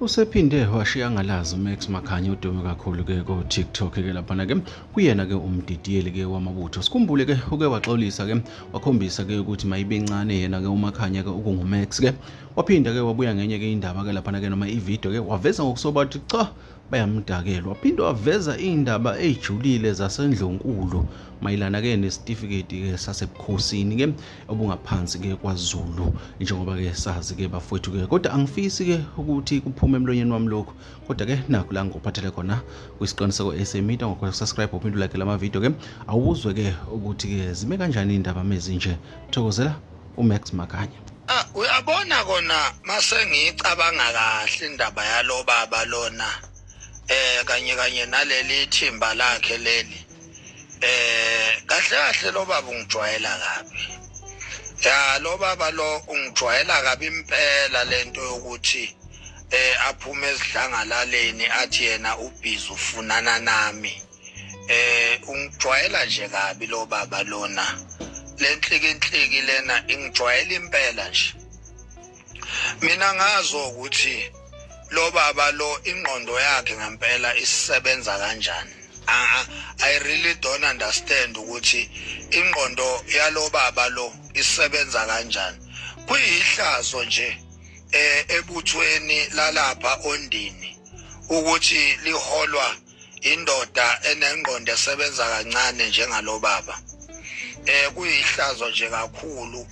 Usephinde washiya ngalazi uMax Makhanya udume kakhulu ke ku TikTok ke lapha ke kuyena ke umdidiyeli ke wamabutho. Sikhumbule ke uke waxolisa ke wakhombisa ke ukuthi mayibe incane yena ke uMakhanya ke ukunguMax ke waphinda ke wabuya ngenye ke indaba ke lapha ke noma ivideo ke waveza ngokusobathi cha bayamdakela waphinda waveza indaba ejulile zasendlonkulu mayilana ke nesitifiketi ke sasebukhosini ke obungaphansi ke kwaZulu njengoba ke sazi ke bafowethu ke kodwa angifisi ke ukuthi kuphume emlonyeni wami lokho kodwa ke nakho la ngophathele khona kwisiqiniseko esemedia ngokusubscribe uphinde like lama video ke awuzwe ke ukuthi ke zime kanjani indaba mezinje thokozela uMax Makhanya. Uyabona kona mase ngicabanga kahle indaba yalo baba lona kanye naleli thimba lakhe leli kahle lo baba ungijwayela kabi lo baba lo ungijwayela kabi impela lento yokuthi aphume esidlangalaleni athi yena ubhizi ufunana nami ungijwayela nje kabi lo baba lona lenhlikinhliki lena ingijwayela impela nje mina ngazo ukuthi lo baba lo ingqondo yakhe ngempela isebenza kanjani. I really don't understand ukuthi ingqondo yalo baba lo isebenza kanjani. Kuyihlazo nje ebuthweni lalapha ondini ukuthi liholwa indoda enengqondo esebenza kancane njengalo baba. Kuyihlazo nje kakhulu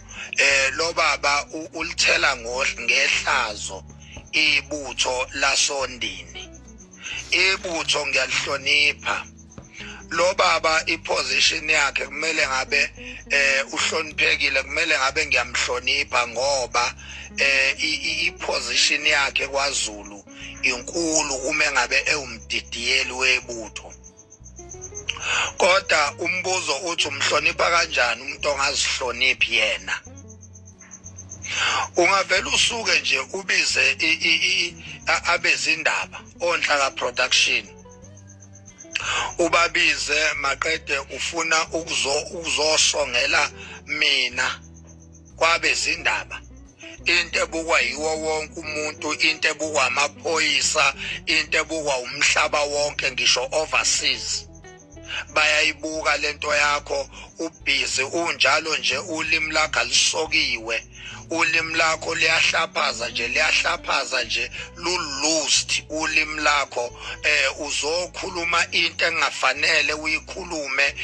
lo baba ulithela ngehlazo ibutho lasondini. Ibutho ngiyalihlonipha lo baba iposition yakhe kumele ngabe uhloniphekile kumele ngabe ngiyamhlonipha ngoba iposition yakhe kwaZulu inkulu uma ngabe ewumdidiyeli webutho. Kodwa umbuzo uthi umhlonipha kanjani umuntu ongazihloniphi yena? Ungavela usuke nje ubize abezindaba onhlaka production ubabize maqede ufuna ukuzosongela mina kwabezindaba into ebukwa yiwo wonke umuntu into ebukwa amaphoyisa into ebukwa umhlaba wonke ngisho overseas bayayibuka lento yakho ubhizi unjalo nje ulimi lakho alisokiwe ulimi lakho liyahlaphaza nje lulust ulimi lakho uzokhuluma into engafanele uyikhulume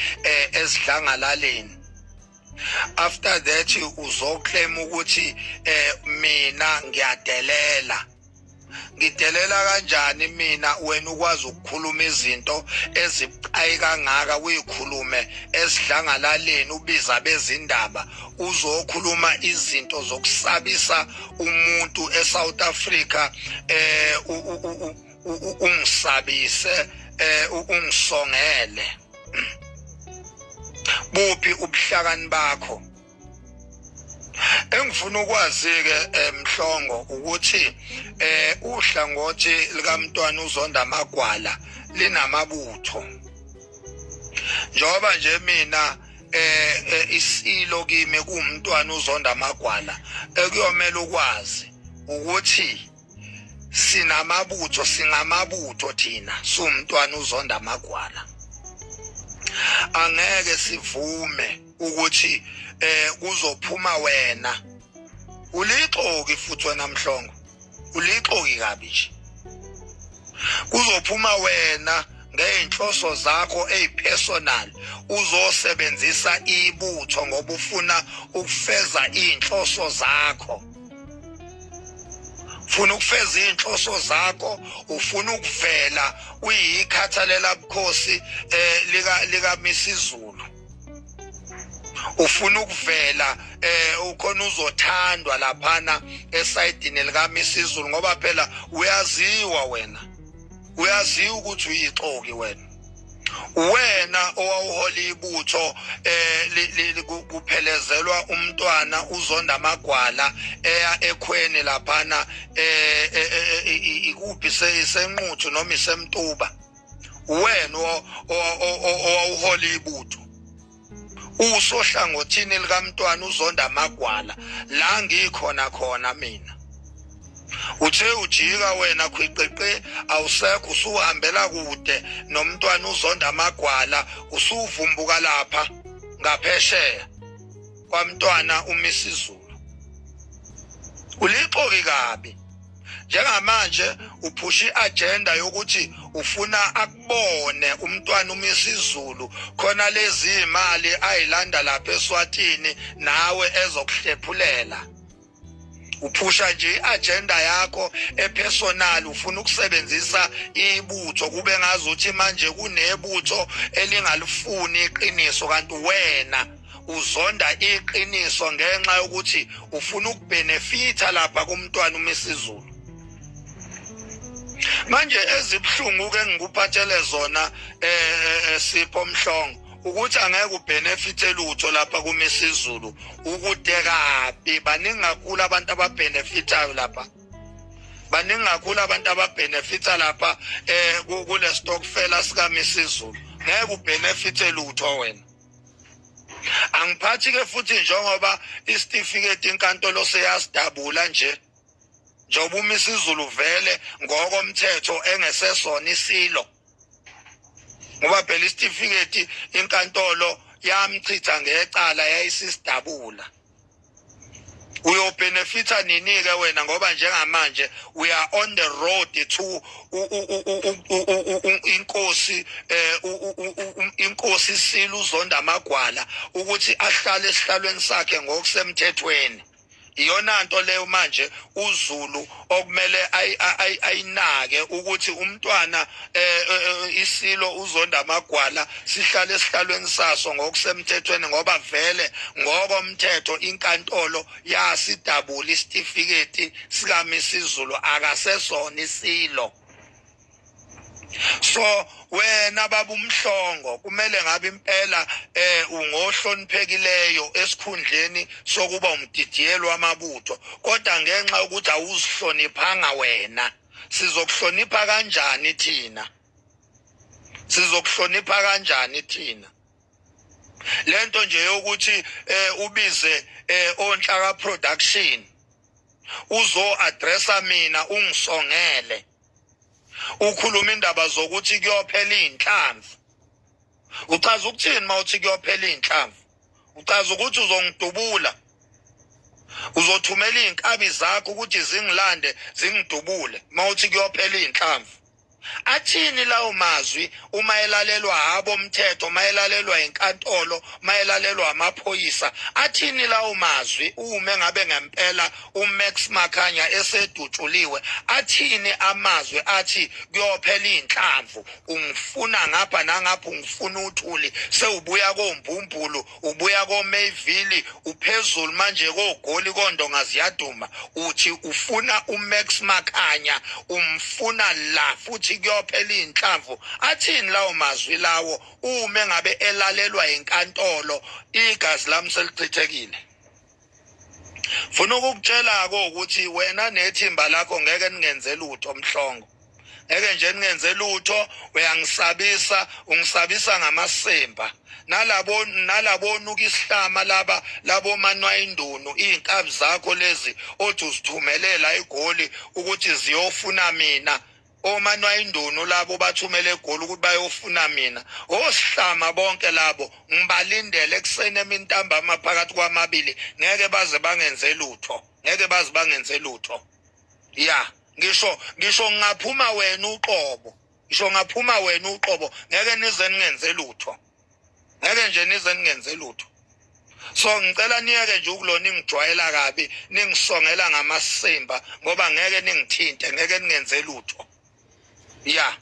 esidlangalaleni. After that uzoclaim ukuthi mina ngidelela kanjani mina wena ukwazi ukukhuluma izinto ezibucayi kangaka uyikhulume esidlangalaleni ubiza bezindaba uzokhuluma izinto zokusabisa umuntu eSouth Africa ungisabise ungisongele buphi ubuhlakani bakho? Engifuna ukwazi ke Mhlongo ukuthi uhlangothi likaMntwana uZonda Magwala linamabutho. Njoba nje mina isilo kimi kuMntwana uZonda Magwala ekuyomela ukwazi ukuthi singamabutho thina suMntwana uZonda Magwala. Angeke sivume ukuthi kuzophuma wena ulixoki futhi wena Mhlongo ulixoki kabi nje kuzophuma wena ngeinhloso zakho ezipersonal uzosebenzisa ibutho ngoba ufuna ukufeza inhloso zakho ufuna ukuvela uyikhathalela bukhosi lika Misizulu ufuna ukuvela ukhona uzothandwa laphana esayidini lika Misizulu ngoba phela uyaziwa ukuthi uyixoki wena owawuhola ibutho kuphelezelwa umntwana uZonda Magwala eya ekhweni laphana ikuphi isenquthu noma isemtuba wena owawuhola ibutho usohlangothini likaMntwana uZonda Magwala la ngikhona mina uthe ujika wena khwiqeqe awusekho usuhambela kude nomntwana uzonda amagwala usuvumbuka lapha ngaphesheya kwamntwana uMisizulu ulixoki kabi njengamanje uphusha iagenda yokuthi ufuna akubone umntwana uMisizulu khona lezi imali ayilanda lapha eSwatini nawe ezokuhlephulela uphusha nje iagenda yakho epersonal ufuna ukusebenzisa ibutho kube ngazuthi manje kunebutho elingalifuni iqiniso kanti wena uzonda iqiniso ngenxa yokuthi ufuna ukubenefita lapha kumntwana uMisizulu manje ezibhlungu ke ngikuphathele zona Sipho Mhlongo ukuthi angeke ubenefite lutho lapha kuMisizulu ukude kabi baningi kakhulu abantu ababenefitayo lapha baningi kakhulu abantu ababenefita lapha kule stockfella sika Misizulu ngeke ubenefite lutho wena angiphathi ke futhi njengoba isitifiketi inkantolo seyasidabula nje njengoba uMisizulu vele ngokomthetho engesesona isilo ngoba phela isitifiketi inkantolo yamchitha ngecala yayisisidabula uyobenefita nini ke wena ngoba njengamanje we are on the road to inkosi isila uzonda amagwala ukuthi ahlale esihlalweni sakhe ngokusemthethweni iyona nto leyo manje uZulu okumele ayinake ukuthi umntwana isilo uzonda amagwala sihlale esihlalweni saso ngokusemthethweni ngoba vele ngokomthetho inkantolo yasidabula isitifiketi sika Misizulu akasesona isilo so wena baba uMhlongo kumele ngabe impela ungohloniphekileyo esikhundleni sokuba umdidiyelo wamabutho kodwa ngenxa ukuthi awuzihloniphanga wena sizokuhlonipha kanjani thina lento nje yokuthi ubize onhlaka production uzo addressa mina ungisongele ukhuluma indaba zokuthi kuyophela inhlamvu uchaza ukuthini mawuthi kuyophela inhlamvu uchaza ukuthi uzongidubula uzothumela inkabi zakho ukuthi zingilande zingidubule mawuthi kuyophela inhlamvu athini lawo mazwi uma elalelwa abomthetho mayelalelwa inkantolo mayelalelwa amaphoyisa athini lawo mazwi uma ngabe ngempela uMax Makhanya esedutshuliwe athini amazwi athi kuyophela inhlamvu ungifuna ngapha nangapha ungifuna uthuli sewubuya koMbumbulu ubuya koMayville uphezulu manje koGoli koNdonga ziyaduma uthi ufuna uMax Makhanya umfuna la futhi kuyophela inhlamvu athini lawo mazwi lawo uma ngabe elalelwa inkantolo igazi lami selichithekile funa ukukutshela ukuthi wena nethimba lakho ngeke ningenze lutho Mhlongo ngeke nje ningenze lutho uyangisabisa ungisabisa ngamasemba nalabo nuka isihlama labo manwayindunu inkabi zakho lezi othi uzithumelela eGoli ukuthi ziyofuna mina omanwayindunu labo bathumele eGoli ukuthi bayofuna mina osihlama bonke labo ngibalindele eksene emintambama phakathi kwamabili ngeke baze bangenze lutho ya ngisho ngaphuma wena uqobo ngeke nize ningenze lutho so ngicela niyeke nje ukulona ingijwayela kabi ningisongela ngamasimba ngoba ngeke ningithinte ngeke ningenze lutho ya